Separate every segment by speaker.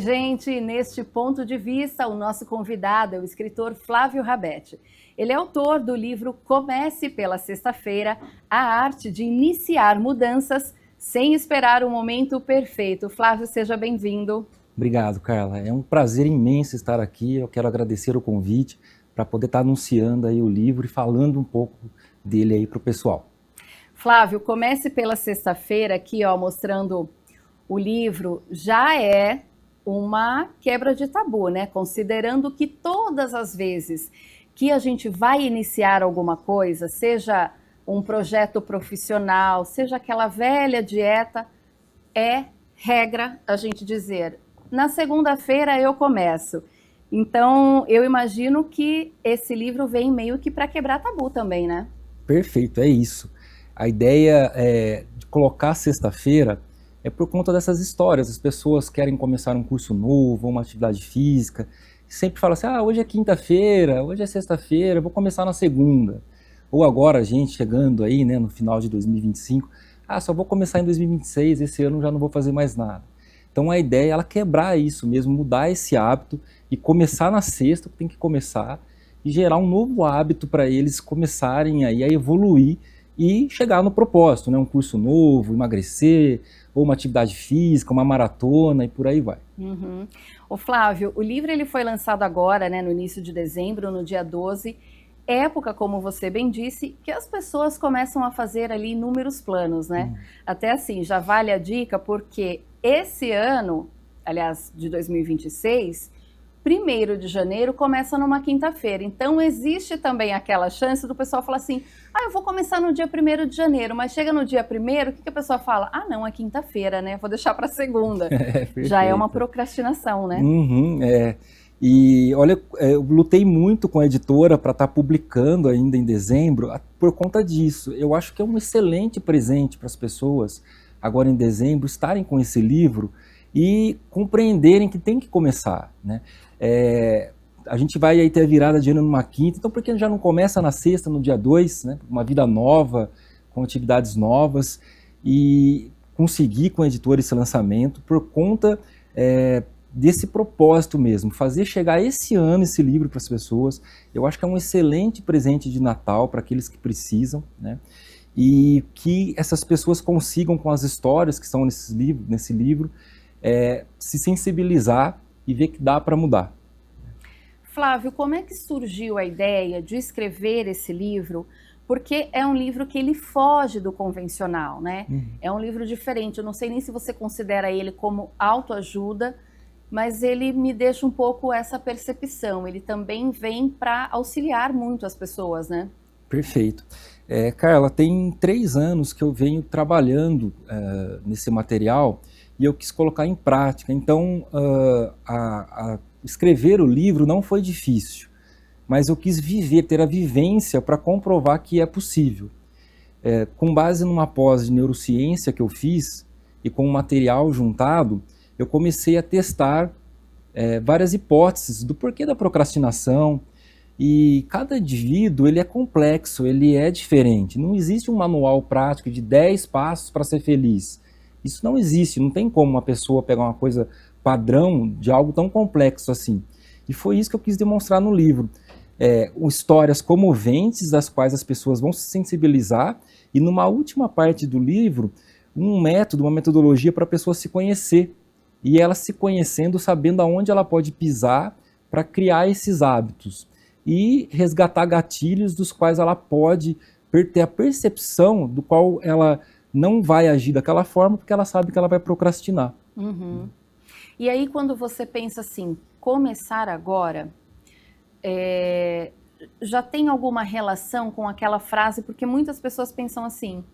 Speaker 1: Oi, gente! Neste ponto de vista, o nosso convidado é o escritor Flávio Rabete. Ele é autor do livro Comece pela Sexta-feira, a arte de iniciar mudanças sem esperar o momento perfeito. Flávio, seja bem-vindo.
Speaker 2: Obrigado, Carla. É um prazer imenso estar aqui. Eu quero agradecer o convite para poder estar anunciando aí o livro e falando um pouco dele aí para o pessoal.
Speaker 1: Flávio, Comece pela Sexta-feira, aqui ó, mostrando o livro, já é uma quebra de tabu, né? Considerando que todas as vezes que a gente vai iniciar alguma coisa, seja um projeto profissional, seja aquela velha dieta, é regra a gente dizer, na segunda-feira eu começo. Então, eu imagino que esse livro vem meio que para quebrar tabu também, né?
Speaker 2: Perfeito, é isso. A ideia de colocar sexta-feira é por conta dessas histórias. As pessoas querem começar um curso novo, uma atividade física, e sempre falam assim, hoje é quinta-feira, hoje é sexta-feira, vou começar na segunda. Ou agora a gente chegando aí, né, no final de 2025, só vou começar em 2026, esse ano já não vou fazer mais nada. Então a ideia é ela quebrar isso mesmo, mudar esse hábito e começar na sexta, tem que começar, e gerar um novo hábito para eles começarem aí a evoluir e chegar no propósito, né? Um curso novo, emagrecer, ou uma atividade física, uma maratona e por aí vai.
Speaker 1: Uhum. O Flávio, o livro ele foi lançado agora, né, no início de dezembro, no dia 12, época, como você bem disse, que as pessoas começam a fazer ali inúmeros planos, né? Até assim, já vale a dica, porque esse ano, aliás, de 2026, 1º de janeiro começa numa quinta-feira. Então, existe também aquela chance do pessoal falar assim, eu vou começar no dia 1º de janeiro, mas chega no dia 1º, o que a pessoa fala? Não, é quinta-feira, né? Vou deixar para segunda. Já é uma
Speaker 2: Perfeito.
Speaker 1: procrastinação, né?
Speaker 2: E olha, eu lutei muito com a editora para estar publicando ainda em dezembro por conta disso. Eu acho que é um excelente presente para as pessoas, agora em dezembro, estarem com esse livro e compreenderem que tem que começar, né? A gente vai aí ter a virada de ano numa quinta, então por que já não começa na sexta, no dia 2, né? Uma vida nova, com atividades novas, e conseguir com a editora esse lançamento por conta desse propósito mesmo, fazer chegar esse ano esse livro para as pessoas. Eu acho que é um excelente presente de Natal para aqueles que precisam, né? E que essas pessoas consigam, com as histórias que estão nesse livro, se sensibilizar e ver que dá para mudar.
Speaker 1: Flávio, como é que surgiu a ideia de escrever esse livro? Porque é um livro que ele foge do convencional, né? É um livro diferente. Eu não sei nem se você considera ele como autoajuda, mas ele me deixa um pouco essa percepção. Ele também vem para auxiliar muito as pessoas, né?
Speaker 2: Perfeito. Carla, tem 3 anos que eu venho trabalhando nesse material e eu quis colocar em prática. Então, escrever o livro não foi difícil, mas eu quis ter a vivência para comprovar que é possível. Com base numa pós de neurociência que eu fiz e com o material juntado, eu comecei a testar várias hipóteses do porquê da procrastinação, e cada indivíduo ele é complexo, ele é diferente. Não existe um manual prático de 10 passos para ser feliz. Isso não existe, não tem como uma pessoa pegar uma coisa padrão de algo tão complexo assim. E foi isso que eu quis demonstrar no livro. Histórias comoventes das quais as pessoas vão se sensibilizar, e numa última parte do livro, um método, uma metodologia para a pessoa se conhecer. E ela se conhecendo, sabendo aonde ela pode pisar para criar esses hábitos. E resgatar gatilhos dos quais ela pode ter a percepção do qual ela não vai agir daquela forma, porque ela sabe que ela vai procrastinar.
Speaker 1: Uhum. E aí, quando você pensa assim, começar agora, já tem alguma relação com aquela frase? Porque muitas pessoas pensam assim,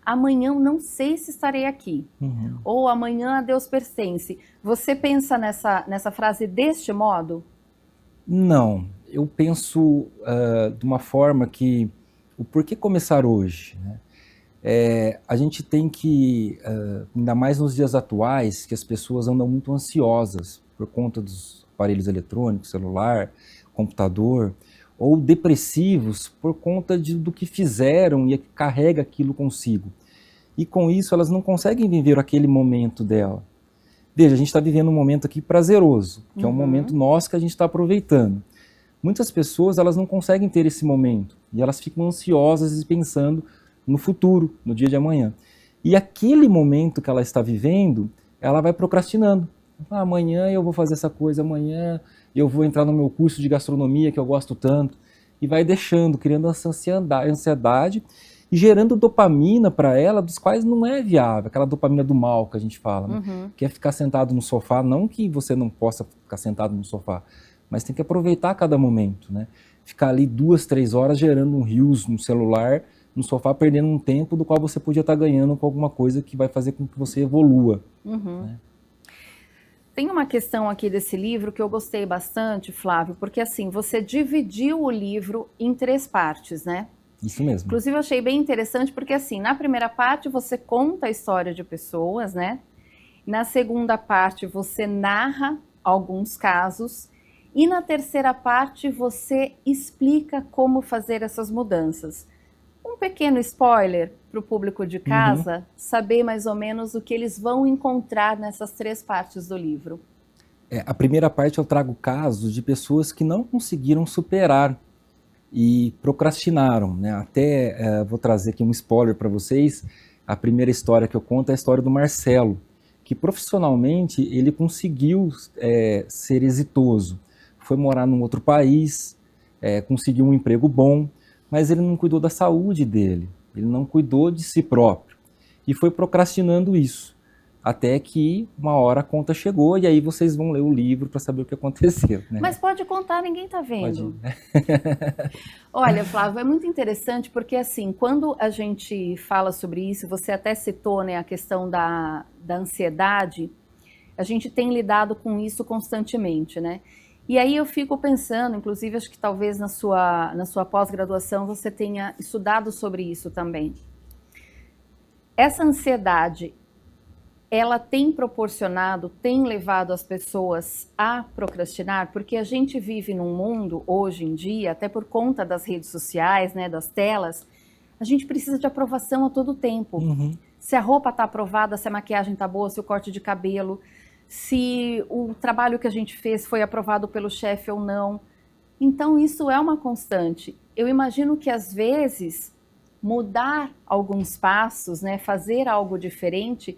Speaker 1: amanhã eu não sei se estarei aqui. Ou amanhã a Deus pertence. Você pensa nessa frase deste modo?
Speaker 2: Não, eu penso de uma forma que o porquê começar hoje, né? A gente tem que, ainda mais nos dias atuais, que as pessoas andam muito ansiosas por conta dos aparelhos eletrônicos, celular, computador, ou depressivos por conta do que fizeram e que carrega aquilo consigo. E com isso elas não conseguem viver aquele momento dela. Veja, a gente está vivendo um momento aqui prazeroso, que é um momento nosso que a gente está aproveitando. Muitas pessoas, elas não conseguem ter esse momento, e elas ficam ansiosas e pensando no futuro, no dia de amanhã. E aquele momento que ela está vivendo, ela vai procrastinando. Amanhã eu vou fazer essa coisa, amanhã eu vou entrar no meu curso de gastronomia que eu gosto tanto. E vai deixando, criando essa ansiedade e gerando dopamina para ela, dos quais não é viável, aquela dopamina do mal que a gente fala, né? Que é ficar sentado no sofá, não que você não possa ficar sentado no sofá, mas tem que aproveitar cada momento, né? Ficar ali 2, 3 horas gerando um reels no celular, no sofá, perdendo um tempo do qual você podia estar ganhando com alguma coisa que vai fazer com que você evolua. Né?
Speaker 1: Tem uma questão aqui desse livro que eu gostei bastante, Flávio, porque assim, você dividiu o livro em 3 partes, né?
Speaker 2: Isso mesmo.
Speaker 1: Inclusive eu achei bem interessante porque assim, na primeira parte você conta a história de pessoas, né? Na segunda parte você narra alguns casos e na terceira parte você explica como fazer essas mudanças. Um pequeno spoiler para o público de casa saber mais ou menos o que eles vão encontrar nessas 3 partes do livro.
Speaker 2: A primeira parte eu trago casos de pessoas que não conseguiram superar e procrastinaram, né? Até vou trazer aqui um spoiler para vocês. A primeira história que eu conto é a história do Marcelo, que profissionalmente ele conseguiu ser exitoso. Foi morar num outro país, conseguiu um emprego bom, mas ele não cuidou da saúde dele, ele não cuidou de si próprio e foi procrastinando isso, até que uma hora a conta chegou e aí vocês vão ler o livro para saber o que aconteceu. Né?
Speaker 1: Mas pode contar, ninguém tá vendo.
Speaker 2: Pode.
Speaker 1: Olha, Flávio, é muito interessante porque assim, quando a gente fala sobre isso, você até citou, né, a questão da ansiedade, a gente tem lidado com isso constantemente, né? E aí eu fico pensando, inclusive acho que talvez na sua pós-graduação você tenha estudado sobre isso também. Essa ansiedade, ela tem proporcionado, tem levado as pessoas a procrastinar? Porque a gente vive num mundo, hoje em dia, até por conta das redes sociais, né, das telas, a gente precisa de aprovação a todo tempo. Se a roupa está aprovada, se a maquiagem está boa, se o corte de cabelo, se o trabalho que a gente fez foi aprovado pelo chefe ou não. Então isso é uma constante. Eu imagino que às vezes mudar alguns passos, né, fazer algo diferente,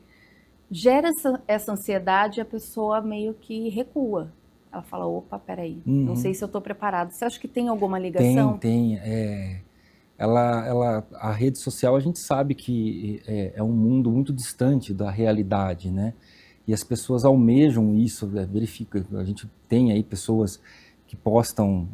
Speaker 1: gera essa ansiedade e a pessoa meio que recua. Ela fala, opa, peraí, não sei se eu estou preparado. Você acha que tem alguma ligação?
Speaker 2: Tem. A rede social, a gente sabe que é um mundo muito distante da realidade, né? E as pessoas almejam isso, verifica. A gente tem aí pessoas que postam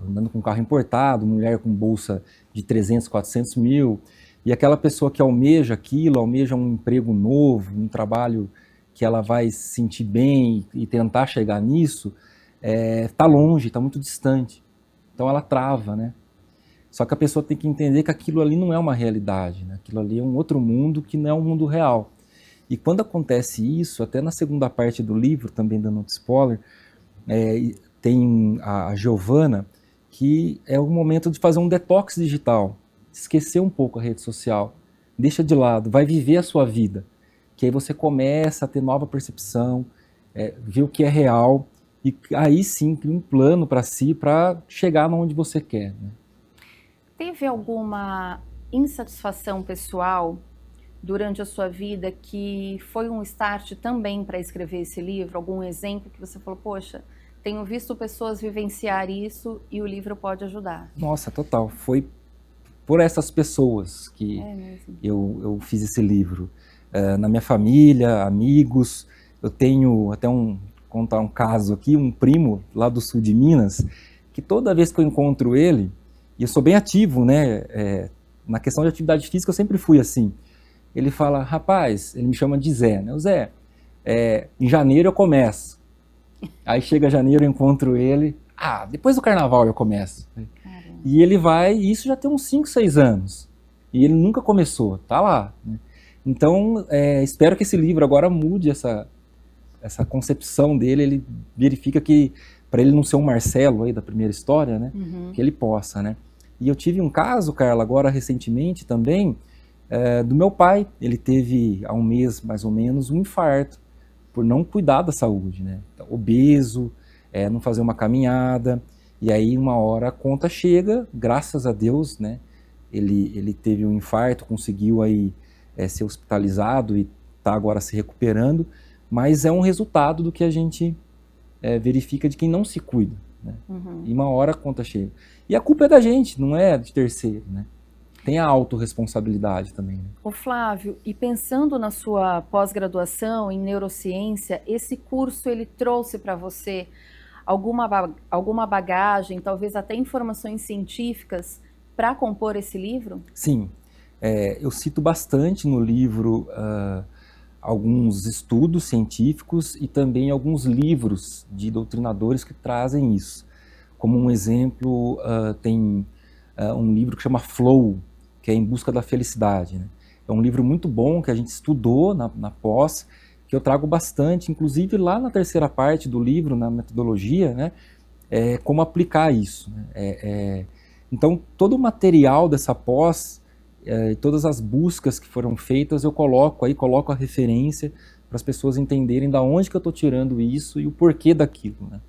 Speaker 2: andando com carro importado, mulher com bolsa de 300, 400 mil, e aquela pessoa que almeja aquilo, almeja um emprego novo, um trabalho que ela vai se sentir bem e tentar chegar nisso, está longe, está muito distante. Então ela trava, né? Só que a pessoa tem que entender que aquilo ali não é uma realidade, né? Aquilo ali é um outro mundo que não é um mundo real. E quando acontece isso, até na segunda parte do livro, também dando um spoiler, tem a Giovana, que é o momento de fazer um detox digital, esquecer um pouco a rede social, deixa de lado, vai viver a sua vida, que aí você começa a ter nova percepção, ver o que é real, e aí sim cria um plano para si, para chegar onde você quer. Né?
Speaker 1: Teve alguma insatisfação pessoal durante a sua vida que foi um start também para escrever esse livro? Algum exemplo que você falou, poxa, tenho visto pessoas vivenciar isso e o livro pode ajudar?
Speaker 2: Nossa, total. Foi por essas pessoas que eu fiz esse livro. Na minha família, amigos, eu tenho até contar um caso aqui, um primo lá do sul de Minas, que toda vez que eu encontro ele, e eu sou bem ativo, né, na questão de atividade física eu sempre fui assim, ele fala, rapaz, ele me chama de Zé, né? O Zé, em janeiro eu começo. Aí chega janeiro, eu encontro ele, depois do carnaval eu começo. Caramba. E ele vai, e isso já tem uns 5, 6 anos. E ele nunca começou, tá lá. Né? Então, espero que esse livro agora mude essa concepção dele, ele verifica que, para ele não ser um Marcelo aí da primeira história, né? Que ele possa, né? E eu tive um caso, Carla, agora recentemente também, do meu pai. Ele teve há um mês mais ou menos um infarto, por não cuidar da saúde, né? Então, obeso, não fazer uma caminhada, e aí uma hora a conta chega, graças a Deus, né? Ele teve um infarto, conseguiu aí ser hospitalizado e está agora se recuperando, mas é um resultado do que a gente verifica de quem não se cuida, né? E uma hora a conta chega. E a culpa é da gente, não é de terceiro, né? Tem a autorresponsabilidade também, né?
Speaker 1: Ô Flávio, e pensando na sua pós-graduação em neurociência, esse curso ele trouxe para você alguma bagagem, talvez até informações científicas para compor esse livro?
Speaker 2: Sim, eu cito bastante no livro alguns estudos científicos e também alguns livros de doutrinadores que trazem isso. Como um exemplo, tem um livro que chama Flow, que é Em Busca da Felicidade, né? É um livro muito bom que a gente estudou na pós, que eu trago bastante, inclusive lá na terceira parte do livro, na metodologia, né? Como aplicar isso, né? Então, todo o material dessa pós, todas as buscas que foram feitas, eu coloco a referência para as pessoas entenderem da onde que eu estou tirando isso e o porquê daquilo, né?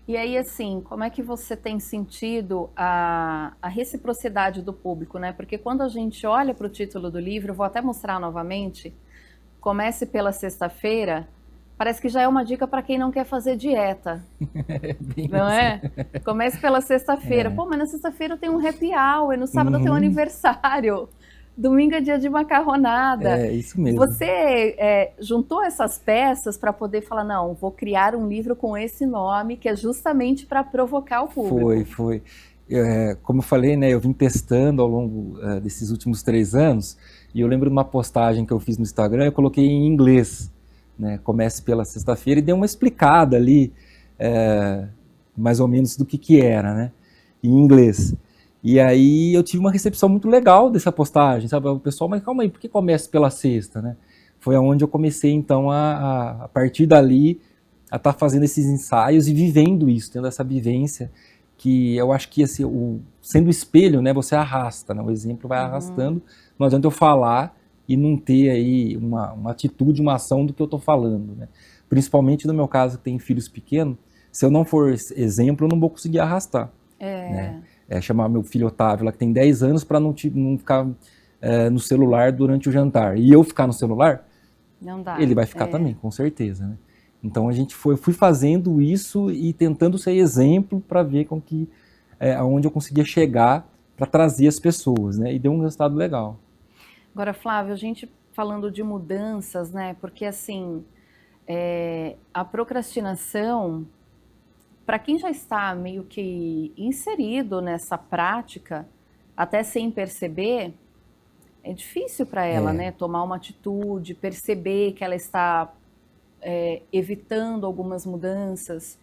Speaker 1: E aí, assim, como é que você tem sentido a reciprocidade do público, né? Porque quando a gente olha para o título do livro, vou até mostrar novamente, Comece pela Sexta-feira, parece que já é uma dica para quem não quer fazer dieta, não é? Comece pela sexta-feira. Pô, mas na sexta-feira eu tenho um happy hour, no sábado eu tenho um aniversário, domingo é dia de macarronada.
Speaker 2: É isso mesmo.
Speaker 1: Você juntou essas peças para poder falar, não, vou criar um livro com esse nome, que é justamente para provocar o público.
Speaker 2: Foi. Como eu falei, né, eu vim testando ao longo desses últimos 3 anos, e eu lembro de uma postagem que eu fiz no Instagram, eu coloquei em inglês, né, comece pela sexta-feira, e dei uma explicada ali, mais ou menos do que era, né, em inglês. E aí eu tive uma recepção muito legal dessa postagem, sabe? O pessoal, mas calma aí, por que comece pela sexta, né? Foi onde eu comecei, então, a partir dali, a estar fazendo esses ensaios e vivendo isso, tendo essa vivência, que eu acho que assim, sendo espelho, né, você arrasta, né? O exemplo vai arrastando, não adianta eu falar e não ter aí uma atitude, uma ação do que eu estou falando, né? Principalmente no meu caso, que tem filhos pequenos, se eu não for exemplo, eu não vou conseguir arrastar. Né? Chamar meu filho Otávio, lá que tem 10 anos, para não ficar no celular durante o jantar. E eu ficar no celular,
Speaker 1: não dá.
Speaker 2: Ele vai ficar também, com certeza, né? Então a gente fui fazendo isso e tentando ser exemplo para ver aonde eu conseguia chegar para trazer as pessoas, né? E deu um resultado legal.
Speaker 1: Agora, Flávio, a gente falando de mudanças, né? Porque assim, a procrastinação, para quem já está meio que inserido nessa prática, até sem perceber, é difícil para ela, né? Tomar uma atitude, perceber que ela está evitando algumas mudanças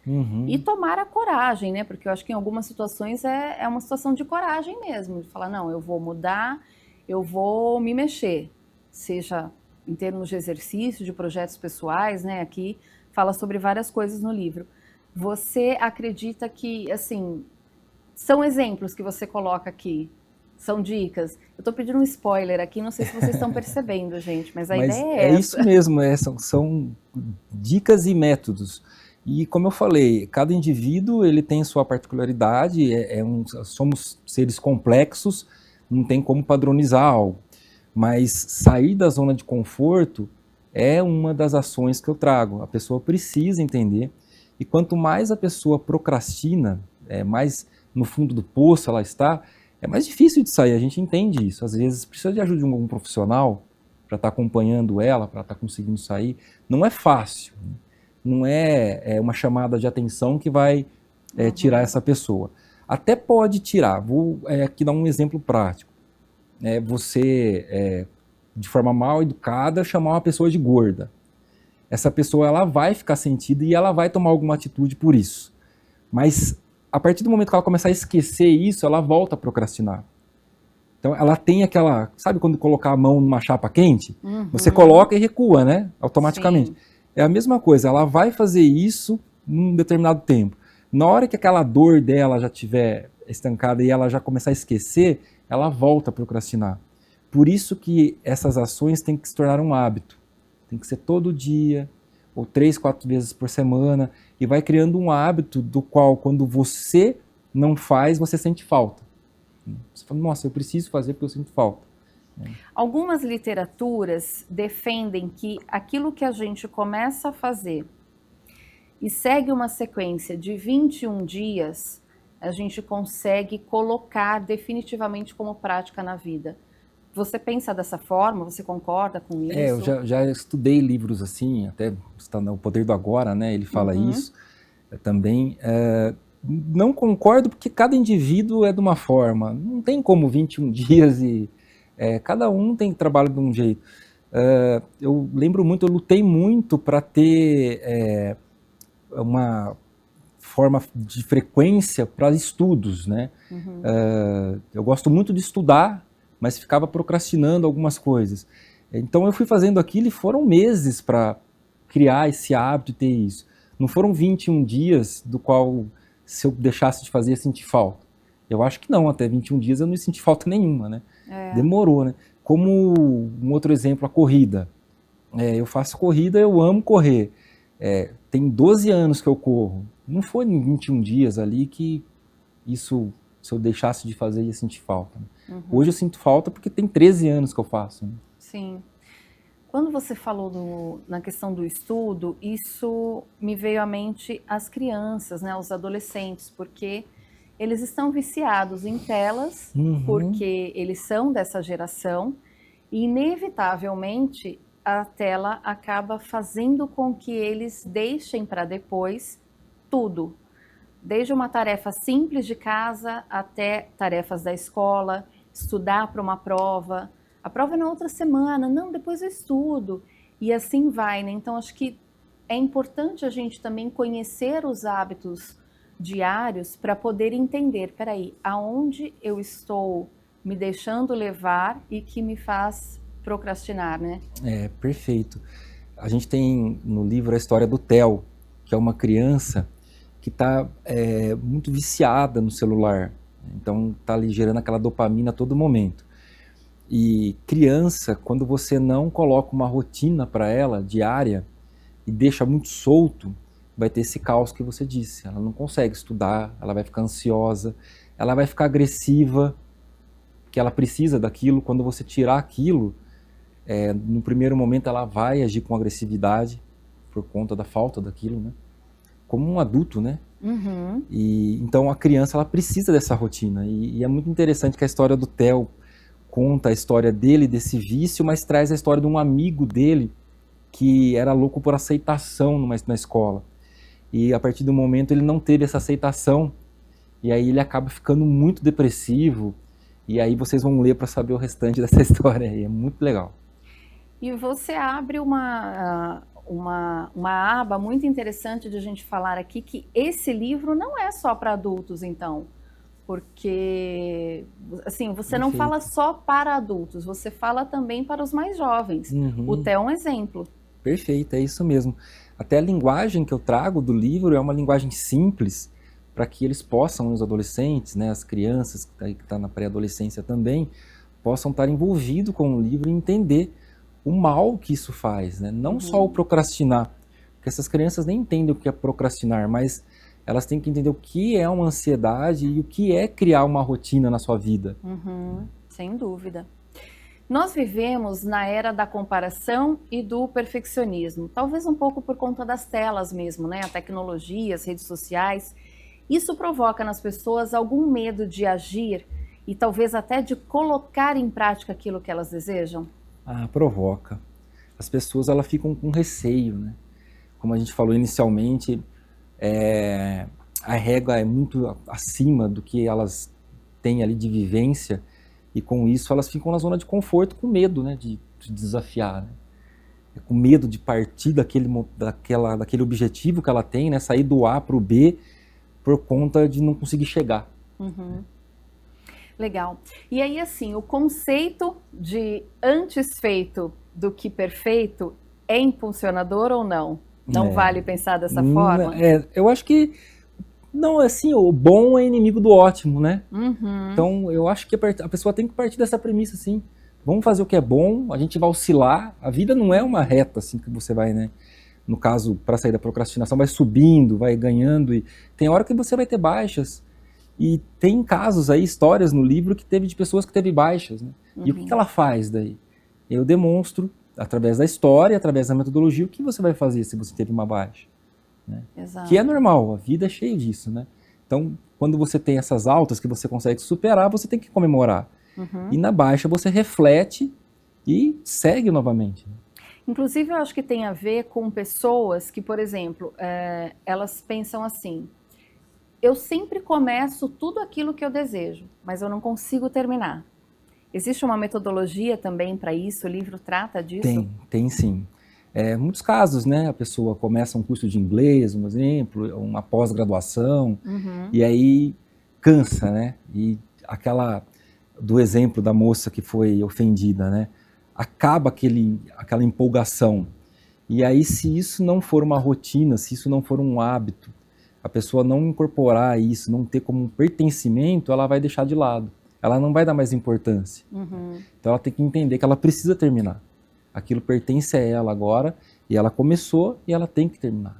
Speaker 1: e tomar a coragem, né? Porque eu acho que em algumas situações é uma situação de coragem mesmo, de falar, não, eu vou mudar, eu vou me mexer, seja em termos de exercício, de projetos pessoais, né? Aqui fala sobre várias coisas no livro. Você acredita que, assim, são exemplos que você coloca aqui, são dicas? Eu estou pedindo um spoiler aqui, não sei se vocês estão percebendo, gente, mas a ideia é essa.
Speaker 2: É isso mesmo, são dicas e métodos. E como eu falei, cada indivíduo ele tem sua particularidade, somos seres complexos, não tem como padronizar algo. Mas sair da zona de conforto é uma das ações que eu trago. A pessoa precisa entender. E quanto mais a pessoa procrastina, mais no fundo do poço ela está, é mais difícil de sair, a gente entende isso. Às vezes precisa de ajuda de algum profissional para estar acompanhando ela, para estar conseguindo sair. Não é fácil, não é uma chamada de atenção que vai tirar essa pessoa. Até pode tirar, vou aqui dar um exemplo prático. Você, de forma mal educada, chamar uma pessoa de gorda. Essa pessoa ela vai ficar sentida e ela vai tomar alguma atitude por isso. Mas a partir do momento que ela começar a esquecer isso, ela volta a procrastinar. Então ela tem aquela, sabe quando colocar a mão numa chapa quente? Você coloca e recua, né? Automaticamente. Sim. É a mesma coisa, ela vai fazer isso num determinado tempo. Na hora que aquela dor dela já estiver estancada e ela já começar a esquecer, ela volta a procrastinar. Por isso que essas ações têm que se tornar um hábito. Tem que ser todo dia, ou 3, 4 vezes por semana, e vai criando um hábito do qual, quando você não faz, você sente falta. Você fala, nossa, eu preciso fazer porque eu sinto falta.
Speaker 1: Algumas literaturas defendem que aquilo que a gente começa a fazer e segue uma sequência de 21 dias, a gente consegue colocar definitivamente como prática na vida. Você pensa dessa forma? Você concorda com isso?
Speaker 2: Eu já estudei livros assim, até está no O Poder do Agora, né? Ele fala isso também. Não concordo porque cada indivíduo é de uma forma. Não tem como 21 dias e cada um tem trabalho de um jeito. Eu lembro muito, eu lutei muito para ter uma forma de frequência para estudos, né? Eu gosto muito de estudar, mas ficava procrastinando algumas coisas. Então eu fui fazendo aquilo e foram meses para criar esse hábito e ter isso. Não foram 21 dias do qual, se eu deixasse de fazer, eu senti falta. Eu acho que não, até 21 dias eu não senti falta nenhuma, né? Demorou, né? Como um outro exemplo, a corrida. Eu faço corrida, eu amo correr. Tem 12 anos que eu corro. Não foi em 21 dias ali que isso, se eu deixasse de fazer, ia sentir falta. Né? Hoje eu sinto falta porque tem 13 anos que eu faço. Né?
Speaker 1: Sim. Quando você falou na questão do estudo, isso me veio à mente as crianças, né, os adolescentes, porque eles estão viciados em telas, porque eles são dessa geração, e inevitavelmente a tela acaba fazendo com que eles deixem para depois tudo. Desde uma tarefa simples de casa até tarefas da escola, estudar para uma prova. A prova é na outra semana, não, depois eu estudo. E assim vai, né? Então, acho que é importante a gente também conhecer os hábitos diários para poder entender, peraí, aonde eu estou me deixando levar e que me faz procrastinar, né?
Speaker 2: Perfeito. A gente tem no livro a história do Theo, que é uma criança que está muito viciada no celular. Então, está ali gerando aquela dopamina a todo momento. E criança, quando você não coloca uma rotina para ela diária e deixa muito solto, vai ter esse caos que você disse. Ela não consegue estudar, ela vai ficar ansiosa, ela vai ficar agressiva, que ela precisa daquilo. Quando você tirar aquilo, no primeiro momento ela vai agir com agressividade por conta da falta daquilo, né? Como um adulto, né? E então a criança ela precisa dessa rotina. E é muito interessante que a história do Theo conta a história dele, desse vício, mas traz a história de um amigo dele que era louco por aceitação na escola. E a partir do momento ele não teve essa aceitação, e aí ele acaba ficando muito depressivo, e aí vocês vão ler para saber o restante dessa história aí, é muito legal.
Speaker 1: E você abre uma aba muito interessante de a gente falar aqui, que esse livro não é só para adultos, então. Porque, assim, você não fala só para adultos, você fala também para os mais jovens. O Theo é um exemplo.
Speaker 2: Perfeito, é isso mesmo. Até a linguagem que eu trago do livro é uma linguagem simples, para que eles possam, os adolescentes, né, as crianças que estão na pré-adolescência também, possam estar envolvidos com o livro e entender o mal que isso faz, né? Não só o procrastinar, porque essas crianças nem entendem o que é procrastinar, mas elas têm que entender o que é uma ansiedade e o que é criar uma rotina na sua vida.
Speaker 1: Sem dúvida. Nós vivemos na era da comparação e do perfeccionismo, talvez um pouco por conta das telas mesmo, né? A tecnologia, as redes sociais. Isso provoca nas pessoas algum medo de agir e talvez até de colocar em prática aquilo que elas desejam?
Speaker 2: Provoca. As pessoas elas ficam com receio, né? Como a gente falou inicialmente, a régua é muito acima do que elas têm ali de vivência, e com isso elas ficam na zona de conforto com medo, né, de desafiar, né? Com medo de partir daquele objetivo que ela tem, né, sair do A para o B por conta de não conseguir chegar.
Speaker 1: Legal. E aí, assim, o conceito de antes feito do que perfeito é impulsionador ou não? Não vale pensar dessa forma?
Speaker 2: Eu acho que não, assim, o bom é inimigo do ótimo, né? Então, eu acho que a pessoa tem que partir dessa premissa, assim. vamos fazer o que é bom, a gente vai oscilar, a vida não é uma reta assim que você vai, né? No caso, para sair da procrastinação, vai subindo, vai ganhando, e tem hora que você vai ter baixas. E tem casos aí, histórias no livro que teve de pessoas que teve baixas, né? E o que ela faz daí? Eu demonstro, através da história, através da metodologia, o que você vai fazer se você teve uma baixa. Né?
Speaker 1: Exato.
Speaker 2: Que é normal, a vida é cheia disso, né? Então, quando você tem essas altas que você consegue superar, você tem que comemorar. E na baixa você reflete e segue novamente. Né?
Speaker 1: Inclusive, eu acho que tem a ver com pessoas que, por exemplo, elas pensam assim, eu sempre começo tudo aquilo que eu desejo, mas eu não consigo terminar. Existe uma metodologia também para isso? O livro trata disso?
Speaker 2: Tem sim. Muitos casos, né? A pessoa começa um curso de inglês, um exemplo, uma pós-graduação, e aí cansa, né? E aquela, do exemplo da moça que foi ofendida, né? Acaba aquela empolgação. E aí, se isso não for uma rotina, se isso não for um hábito, a pessoa não incorporar isso, não ter como um pertencimento, ela vai deixar de lado. Ela não vai dar mais importância. Então ela tem que entender que ela precisa terminar. Aquilo pertence a ela agora, e ela começou e ela tem que terminar.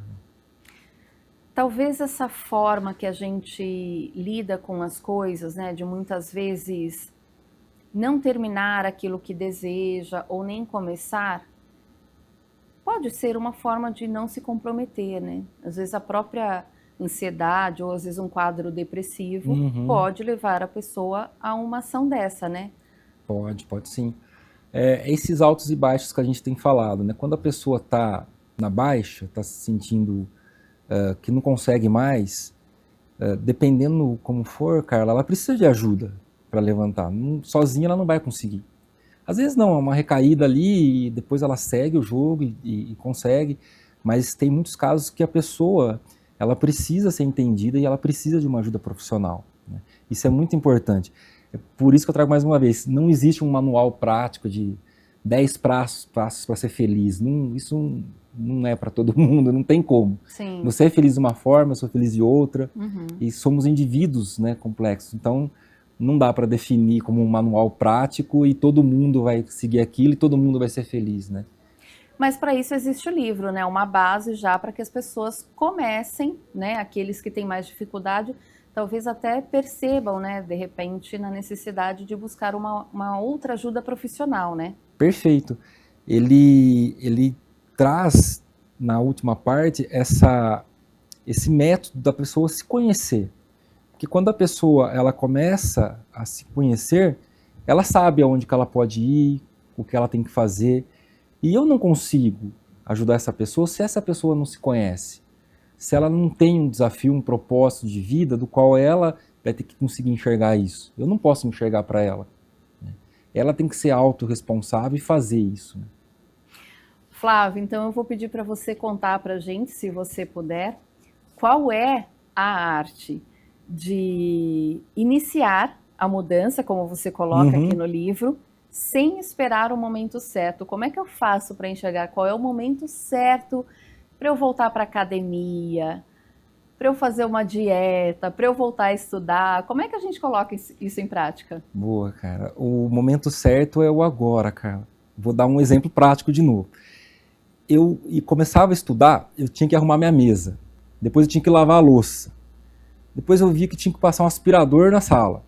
Speaker 1: Talvez essa forma que a gente lida com as coisas, né, de muitas vezes não terminar aquilo que deseja ou nem começar, pode ser uma forma de não se comprometer, né? Às vezes a própria ansiedade ou às vezes um quadro depressivo pode levar a pessoa a uma ação dessa, né?
Speaker 2: Pode sim. Esses altos e baixos que a gente tem falado, né? Quando a pessoa está na baixa, está se sentindo que não consegue mais, dependendo como for, Carla, ela precisa de ajuda para levantar. Sozinha ela não vai conseguir. Às vezes não, é uma recaída ali e depois ela segue o jogo e consegue, mas tem muitos casos que a pessoa ela precisa ser entendida e ela precisa de uma ajuda profissional. Né? Isso é muito importante. É por isso que eu trago mais uma vez, não existe um manual prático de 10 passos para ser feliz. Isso não é para todo mundo, não tem como.
Speaker 1: Sim.
Speaker 2: Você é feliz de uma forma, eu sou feliz de outra, e somos indivíduos, né, complexos. Então, não dá para definir como um manual prático e todo mundo vai seguir aquilo e todo mundo vai ser feliz, né?
Speaker 1: Mas para isso existe o livro, né? Uma base já para que as pessoas comecem, né? Aqueles que têm mais dificuldade, talvez até percebam, né? De repente, na necessidade de buscar uma outra ajuda profissional, né?
Speaker 2: Perfeito. Ele traz, na última parte, esse método da pessoa se conhecer. Porque quando a pessoa ela começa a se conhecer, ela sabe aonde que ela pode ir, o que ela tem que fazer. E eu não consigo ajudar essa pessoa se essa pessoa não se conhece. Se ela não tem um desafio, um propósito de vida do qual ela vai ter que conseguir enxergar isso. Eu não posso enxergar para ela. Né? Ela tem que ser autorresponsável e fazer isso. Né?
Speaker 1: Flávio, então eu vou pedir para você contar para a gente, se você puder, qual é a arte de iniciar a mudança, como você coloca aqui no livro, sem esperar o momento certo. Como é que eu faço para enxergar qual é o momento certo para eu voltar para a academia, para eu fazer uma dieta, para eu voltar a estudar? Como é que a gente coloca isso em prática?
Speaker 2: Boa, cara. O momento certo é o agora, cara. Vou dar um exemplo prático de novo. Eu começava a estudar, eu tinha que arrumar minha mesa. Depois eu tinha que lavar a louça. Depois eu via que tinha que passar um aspirador na sala.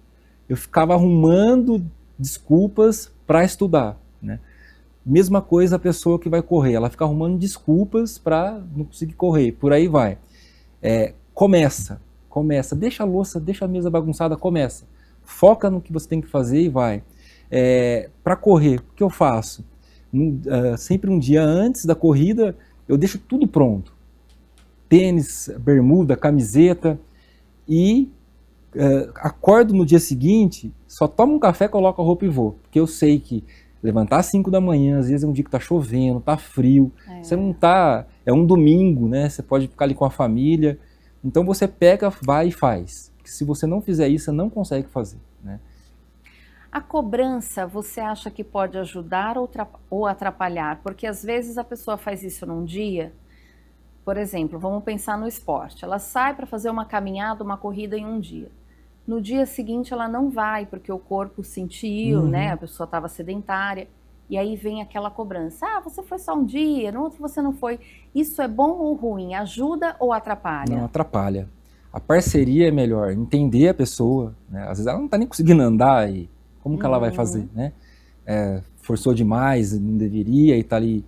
Speaker 2: Eu ficava arrumando desculpas para estudar, né? Mesma coisa a pessoa que vai correr, ela fica arrumando desculpas para não conseguir correr, por aí vai. Começa, deixa a louça, deixa a mesa bagunçada, começa. Foca no que você tem que fazer e vai. Para correr, o que eu faço? Sempre um dia antes da corrida, eu deixo tudo pronto. Tênis, bermuda, camiseta, e acordo no dia seguinte, só tomo um café, coloco a roupa e vou. Porque eu sei que levantar às 5 da manhã, às vezes é um dia que tá chovendo, tá frio, você não tá... É um domingo, né? Você pode ficar ali com a família. Então você pega, vai e faz. Porque se você não fizer isso, você não consegue fazer, né?
Speaker 1: A cobrança, você acha que pode ajudar ou atrapalhar? Porque às vezes a pessoa faz isso num dia. Por exemplo, vamos pensar no esporte. Ela sai para fazer uma caminhada, uma corrida em um dia. no dia seguinte ela não vai, porque o corpo sentiu, né? A pessoa estava sedentária. E aí vem aquela cobrança. Ah, você foi só um dia, no outro você não foi. Isso é bom ou ruim? Ajuda ou atrapalha?
Speaker 2: Não, atrapalha. A parceria é melhor, entender a pessoa, né? Às vezes ela não está nem conseguindo andar e como que ela vai fazer, né? Forçou demais, não deveria e tá ali.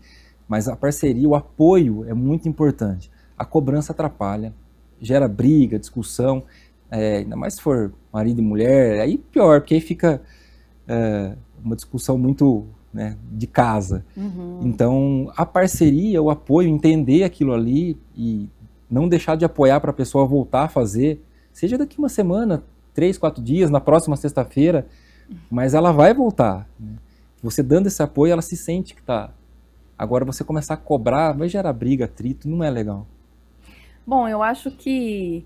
Speaker 2: Mas a parceria, o apoio é muito importante. A cobrança atrapalha, gera briga, discussão, ainda mais se for marido e mulher, aí pior, porque aí fica uma discussão muito, né, de casa. Então, a parceria, o apoio, entender aquilo ali e não deixar de apoiar para a pessoa voltar a fazer, seja daqui uma semana, 3, 4 dias, na próxima sexta-feira, mas ela vai voltar, né? Você dando esse apoio, ela se sente que está. Agora, você começar a cobrar, vai gerar briga, atrito, não é legal.
Speaker 1: Bom, eu acho que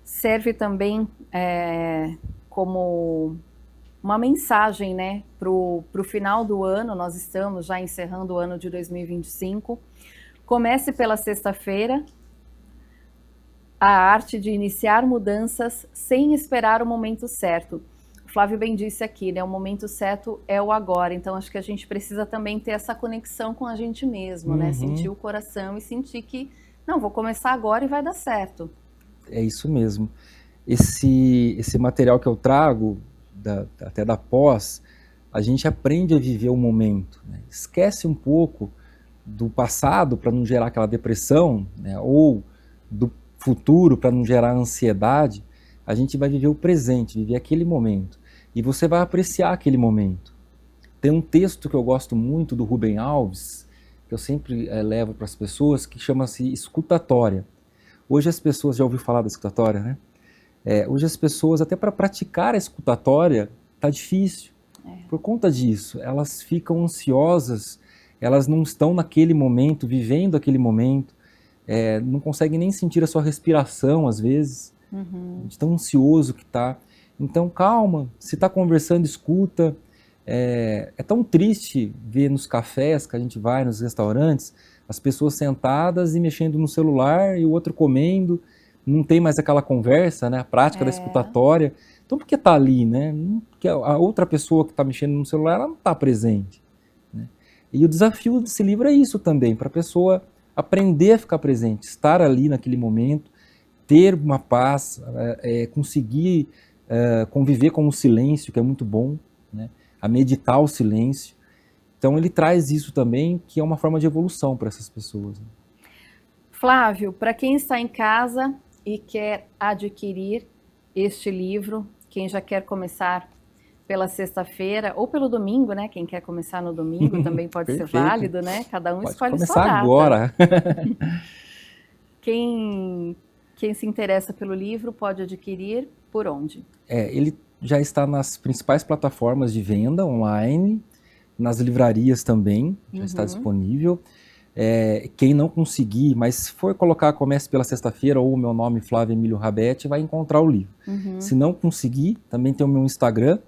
Speaker 1: serve também como uma mensagem, né, para o final do ano. Nós estamos já encerrando o ano de 2025. Comece pela sexta-feira. A arte de iniciar mudanças sem esperar o momento certo. O Flávio bem disse aqui, né? O momento certo é o agora. Então, acho que a gente precisa também ter essa conexão com a gente mesmo, né? Sentir o coração e sentir que, não, vou começar agora e vai dar certo.
Speaker 2: É isso mesmo. Esse material que eu trago, até da pós, a gente aprende a viver o momento, né? Esquece um pouco do passado para não gerar aquela depressão, né? Ou do futuro para não gerar ansiedade. A gente vai viver o presente, viver aquele momento. E você vai apreciar aquele momento. Tem um texto que eu gosto muito do Rubem Alves, que eu sempre levo para as pessoas, que chama-se escutatória. Hoje as pessoas, já ouviu falar da escutatória, né? Hoje as pessoas, até para praticar a escutatória, tá difícil. Por conta disso, elas ficam ansiosas, elas não estão naquele momento, vivendo aquele momento, não conseguem nem sentir a sua respiração, às vezes, de tão ansioso que está. Então, calma, se está conversando, escuta. É tão triste ver nos cafés que a gente vai, nos restaurantes, as pessoas sentadas e mexendo no celular e o outro comendo, não tem mais aquela conversa, né? A prática da escutatória. Então, por que está ali, né? Porque a outra pessoa que está mexendo no celular, ela não está presente, né? E o desafio desse livro é isso também, para a pessoa aprender a ficar presente, estar ali naquele momento, ter uma paz, conseguir conviver com o silêncio, que é muito bom, né? A meditar o silêncio. Então ele traz isso também, que é uma forma de evolução para essas pessoas, né?
Speaker 1: Flávio, para quem está em casa e quer adquirir este livro, quem já quer começar pela sexta-feira ou pelo domingo, né? Quem quer começar no domingo também pode ser válido, né? Cada um
Speaker 2: pode
Speaker 1: escolhe
Speaker 2: começar
Speaker 1: sua data.
Speaker 2: Agora.
Speaker 1: Quem se interessa pelo livro pode adquirir por onde?
Speaker 2: Ele já está nas principais plataformas de venda online, nas livrarias também, já está disponível. Quem não conseguir, mas se for colocar Comece pela Sexta-feira ou o meu nome, Flávio Emílio Rabetti, vai encontrar o livro. Se não conseguir, também tem o meu Instagram,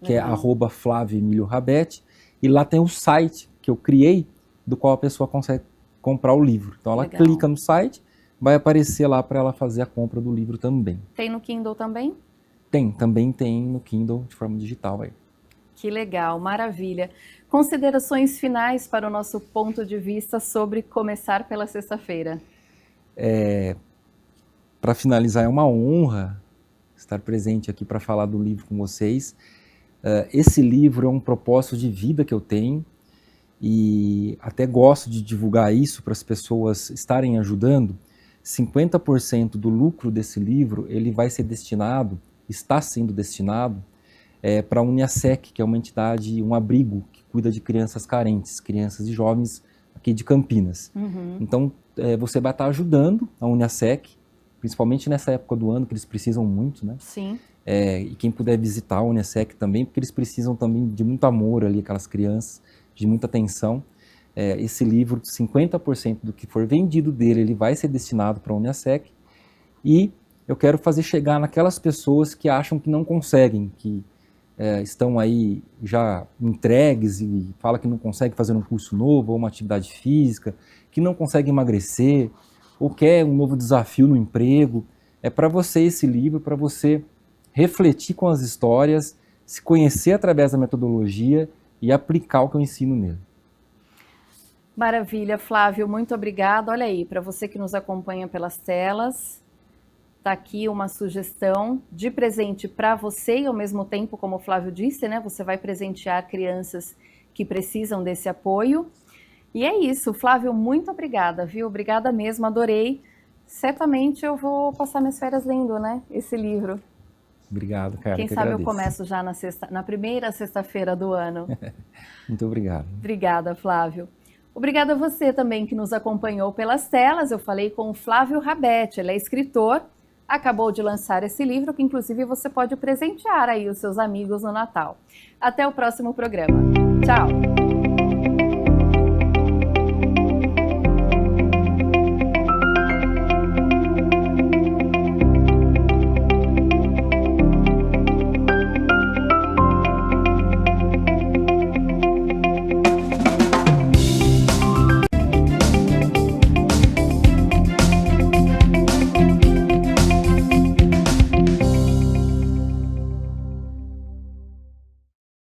Speaker 2: que é @FlávioEmílioRabetti, e lá tem o site que eu criei, do qual a pessoa consegue comprar o livro. Então ela clica no site, vai aparecer lá para ela fazer a compra do livro também.
Speaker 1: Tem no Kindle também?
Speaker 2: Também tem no Kindle de forma digital aí.
Speaker 1: Que legal, maravilha. Considerações finais para o nosso ponto de vista sobre começar pela sexta-feira.
Speaker 2: Para finalizar, é uma honra estar presente aqui para falar do livro com vocês. Esse livro é um propósito de vida que eu tenho e até gosto de divulgar isso para as pessoas estarem ajudando. 50% do lucro desse livro ele vai ser destinado, está sendo destinado para a Uniasec, que é uma entidade, um abrigo que cuida de crianças carentes, crianças e jovens aqui de Campinas. Então, você vai estar ajudando a Uniasec, principalmente nessa época do ano que eles precisam muito, né?
Speaker 1: Sim.
Speaker 2: E quem puder visitar a Uniasec também, porque eles precisam também de muito amor ali, aquelas crianças, de muita atenção. Esse livro, 50% do que for vendido dele, ele vai ser destinado para a Uniasec. E eu quero fazer chegar naquelas pessoas que acham que não conseguem, que estão aí já entregues e falam que não conseguem fazer um curso novo ou uma atividade física, que não conseguem emagrecer, ou quer um novo desafio no emprego. É para você esse livro, para você refletir com as histórias, se conhecer através da metodologia e aplicar o que eu ensino nele.
Speaker 1: Maravilha, Flávio, muito obrigada. Olha aí, para você que nos acompanha pelas telas, está aqui uma sugestão de presente para você e ao mesmo tempo, como o Flávio disse, né, você vai presentear crianças que precisam desse apoio. E é isso, Flávio, muito obrigada, viu? Obrigada mesmo, adorei. Certamente eu vou passar minhas férias lendo, né, esse livro.
Speaker 2: Obrigado, cara.
Speaker 1: Quem
Speaker 2: que
Speaker 1: sabe
Speaker 2: agradeço.
Speaker 1: eu começo já na primeira sexta-feira do ano.
Speaker 2: Muito obrigado.
Speaker 1: Obrigada, Flávio. Obrigada a você também que nos acompanhou pelas telas. Eu falei com o Flávio Rabetti, ele é escritor, acabou de lançar esse livro que inclusive você pode presentear aí os seus amigos no Natal. Até o próximo programa. Tchau!